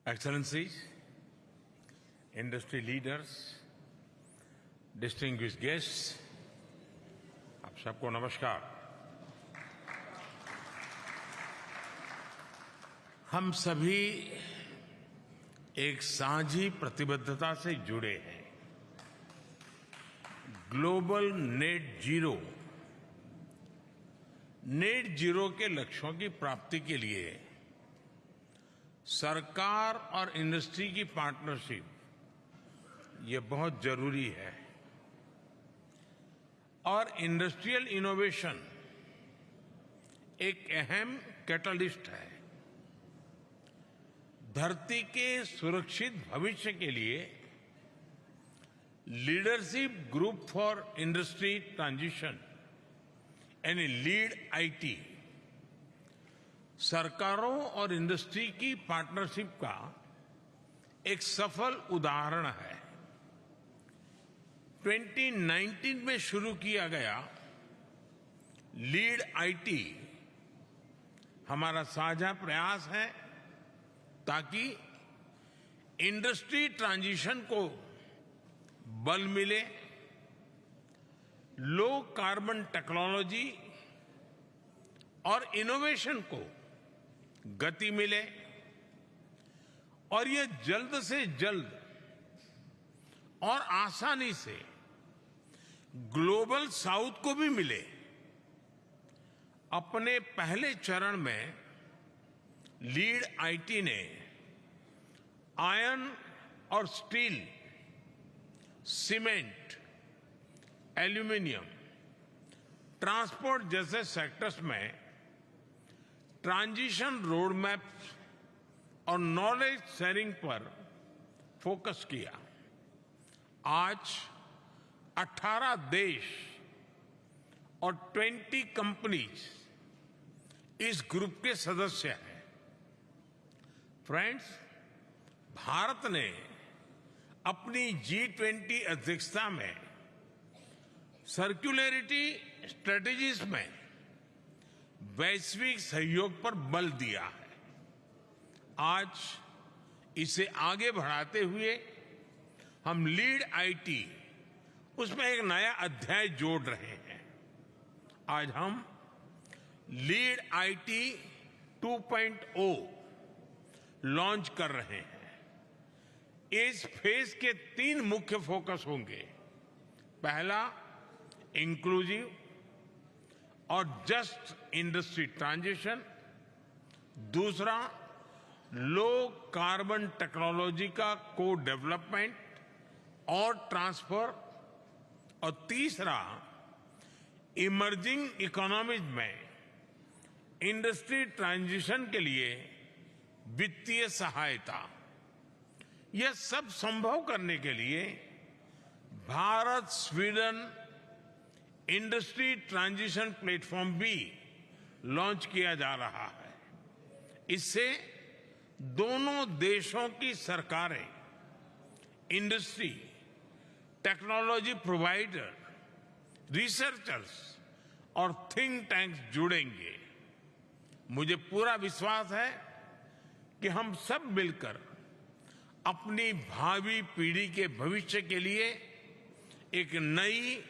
Excellencies, industry leaders, distinguished guests, आप सबको नमस्कार। हम सभी एक साझी प्रतिबद्धता से जुड़े हैं। ग्लोबल नेट जीरो के लक्ष्यों की प्राप्ति के लिए सरकार और इंडस्ट्री की पार्टनरशिप ये बहुत जरूरी है और इंडस्ट्रियल इनोवेशन एक अहम कैटलिस्ट है। धरती के सुरक्षित भविष्य के लिए leadership group for industry transition यानी लीड आईटी सरकारों और इंडस्ट्री की पार्टनरशिप का एक सफल उदाहरण है। 2019 में शुरू किया गया लीड आईटी हमारा साझा प्रयास है ताकि इंडस्ट्री ट्रांजिशन को बल मिले, लो कार्बन टेक्नोलॉजी और इनोवेशन को गति मिले और ये जल्द से जल्द और आसानी से ग्लोबल साउथ को भी मिले। अपने पहले चरण में लीड आईटी ने आयरन और स्टील, सीमेंट, एल्यूमिनियम, ट्रांसपोर्ट जैसे सेक्टर्स में ट्रांजिशन रोड मैप और नॉलेज शेयरिंग पर फोकस किया। आज 18 देश और 20 कंपनीज इस ग्रुप के सदस्य हैं। फ्रेंड्स, भारत ने अपनी G20 अध्यक्षता में सर्कुलरिटी स्ट्रेटेजीज में वैश्विक सहयोग पर बल दिया है। आज इसे आगे बढ़ाते हुए हम लीड आईटी उसमें एक नया अध्याय जोड़ रहे हैं। आज हम लीड आईटी 2.0 लॉन्च कर रहे हैं। इस फेज के 3 मुख्य फोकस होंगे। पहला, इंक्लूसिव और जस्ट इंडस्ट्री ट्रांजिशन। दूसरा, लो कार्बन टेक्नोलॉजी का को डेवलपमेंट और ट्रांसफर। और तीसरा, इमर्जिंग इकोनॉमीज में इंडस्ट्री ट्रांजिशन के लिए वित्तीय सहायता। यह सब संभव करने के लिए Bharat Sweden industry transition platform भी लॉन्च किया जा रहा है। इससे दोनों देशों की सरकारें, इंडस्ट्री, टेक्नोलॉजी प्रोवाइडर, रिसर्चर्स और थिंक टैंक्स जुड़ेंगे। मुझे पूरा विश्वास है कि हम सब मिलकर अपनी भावी पीढ़ी के भविष्य के लिए एक नई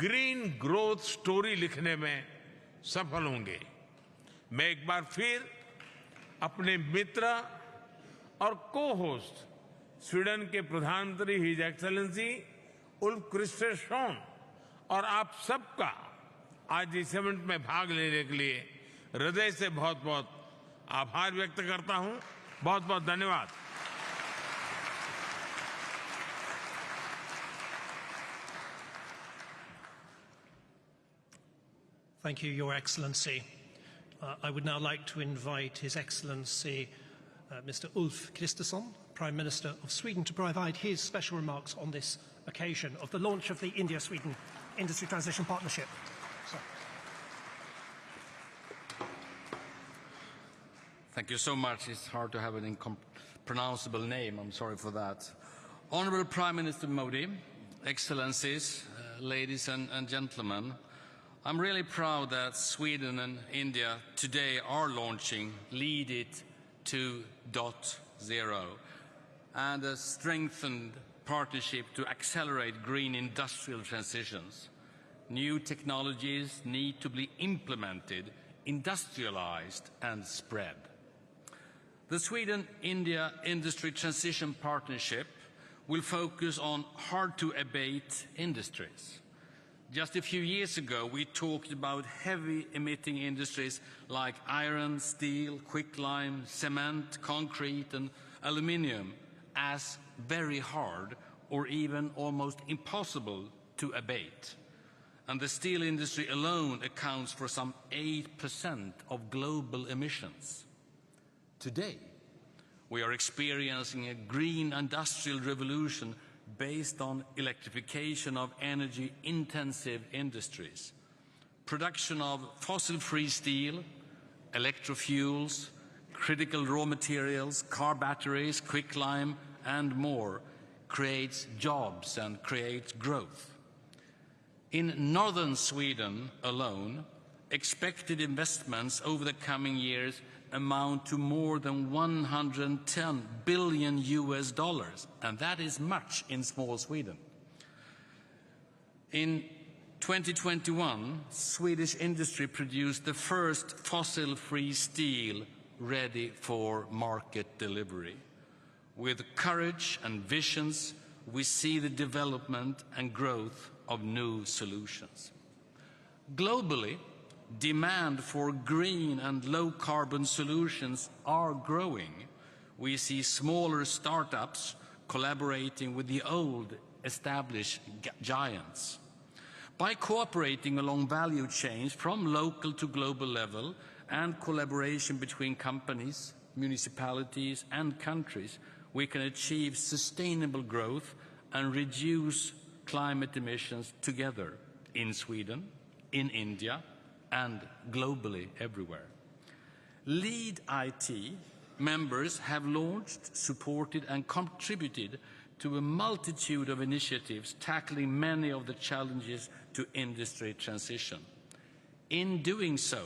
ग्रीन ग्रोथ स्टोरी लिखने में सफल होंगे। मैं एक बार फिर अपने मित्र और को होस्ट स्वीडन के प्रधानमंत्री हिज एक्सेलेंसी उल्फ क्रिस्टरसन और आप सबका आज इस इवेंट में भाग लेने के लिए हृदय से बहुत बहुत आभार व्यक्त करता हूं। बहुत बहुत धन्यवाद। Thank you, Your Excellency. I would now like to invite His Excellency Mr. Ulf Kristersson, Prime Minister of Sweden, to provide his special remarks on this occasion of the launch of the India-Sweden Industry Transition Partnership. Thank you so much. It's hard to have an incomprehensible name. I'm sorry for that. Honourable Prime Minister Modi, Excellencies, ladies and gentlemen, I'm really proud that Sweden and India today are launching Lead It 2.0. and a strengthened partnership to accelerate green industrial transitions. New technologies need to be implemented, industrialized and spread. The Sweden-India Industry Transition Partnership will focus on hard-to-abate industries. Just a few years ago, we talked about heavy-emitting industries like iron, steel, quicklime, cement, concrete and aluminium as very hard or even almost impossible to abate. And the steel industry alone accounts for some 8% of global emissions. Today, we are experiencing a green industrial revolution based on electrification of energy-intensive industries, production of fossil-free steel, electrofuels, critical raw materials, car batteries, quicklime, and more creates jobs and creates growth. In northern Sweden alone, expected investments over the coming years amount to more than 110 billion US dollars, and that is much in small Sweden. In 2021, Swedish industry produced the first fossil-free steel ready for market delivery. With courage and visions, we see the development and growth of new solutions. Globally, demand for green and low-carbon solutions are growing. We see smaller startups collaborating with the old established giants. By cooperating along value chains from local to global level and collaboration between companies, municipalities and countries, we can achieve sustainable growth and reduce climate emissions together in Sweden, in India, and globally everywhere. LEAD IT members have launched, supported and contributed to a multitude of initiatives tackling many of the challenges to industry transition. In doing so,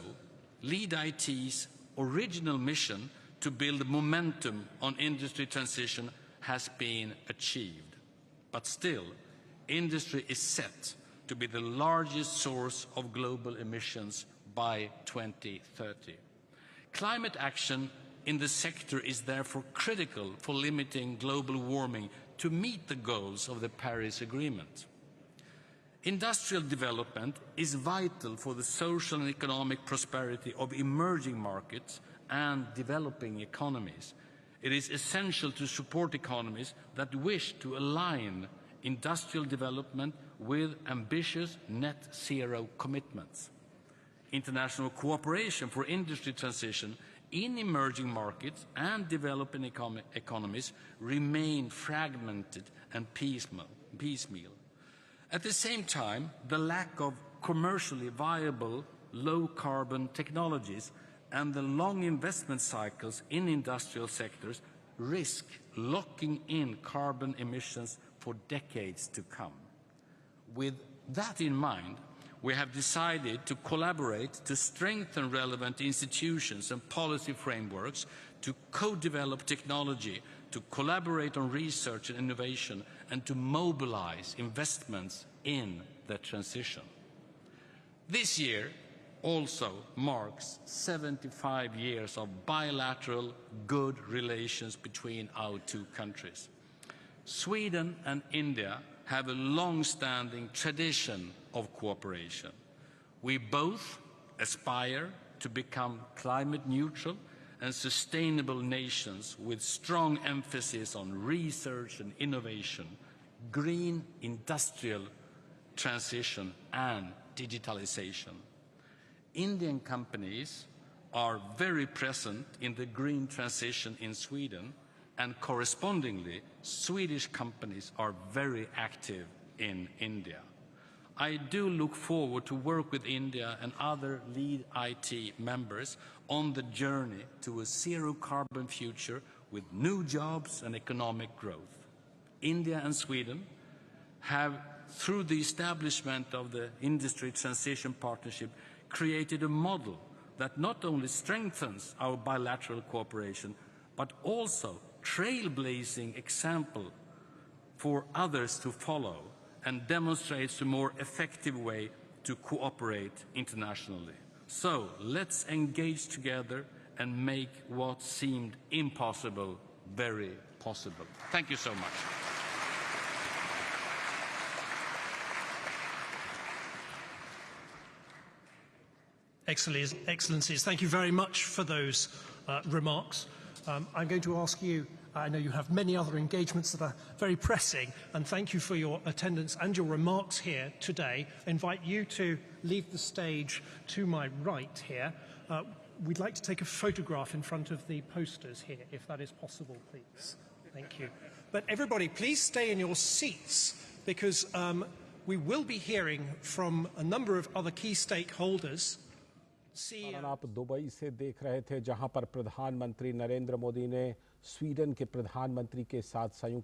LEAD IT's original mission to build momentum on industry transition has been achieved. But still, industry is set to be the largest source of global emissions by 2030. Climate action in the sector is therefore critical for limiting global warming to meet the goals of the Paris Agreement. Industrial development is vital for the social and economic prosperity of emerging markets and developing economies. It is essential to support economies that wish to align industrial development with ambitious net zero commitments. International cooperation for industry transition in emerging markets and developing economies remain fragmented and piecemeal. At the same time, the lack of commercially viable low-carbon technologies and the long investment cycles in industrial sectors risk locking in carbon emissions for decades to come. With that in mind, we have decided to collaborate to strengthen relevant institutions and policy frameworks, to co-develop technology, to collaborate on research and innovation, and to mobilize investments in the transition. This year also marks 75 years of bilateral good relations between our two countries. Sweden and India have a long-standing tradition of cooperation. We both aspire to become climate neutral and sustainable nations with strong emphasis on research and innovation, green industrial transition and digitalization. Indian companies are very present in the green transition in Sweden, and correspondingly, Swedish companies are very active in India. I do look forward to work with India and other LEAD IT members on the journey to a zero-carbon future with new jobs and economic growth. India and Sweden have, through the establishment of the Industry Transition Partnership, created a model that not only strengthens our bilateral cooperation, but also trailblazing example for others to follow and demonstrates a more effective way to cooperate internationally. So let's engage together and make what seemed impossible very possible. Thank you so much. Excellencies, thank you very much for those remarks. I'm going to ask you, I know you have many other engagements that are very pressing, and thank you for your attendance and your remarks here today. I invite you to leave the stage to my right here. We'd like to take a photograph in front of the posters here, if that is possible, please. Thank you. But everybody, please stay in your seats, because we will be hearing from a number of other key stakeholders. आप Dubai से देख रहे थे, जहां पर प्रधानमंत्री नरेंद्र मोदी ने Sweden के प्रधानमंत्री के साथ संयुक्त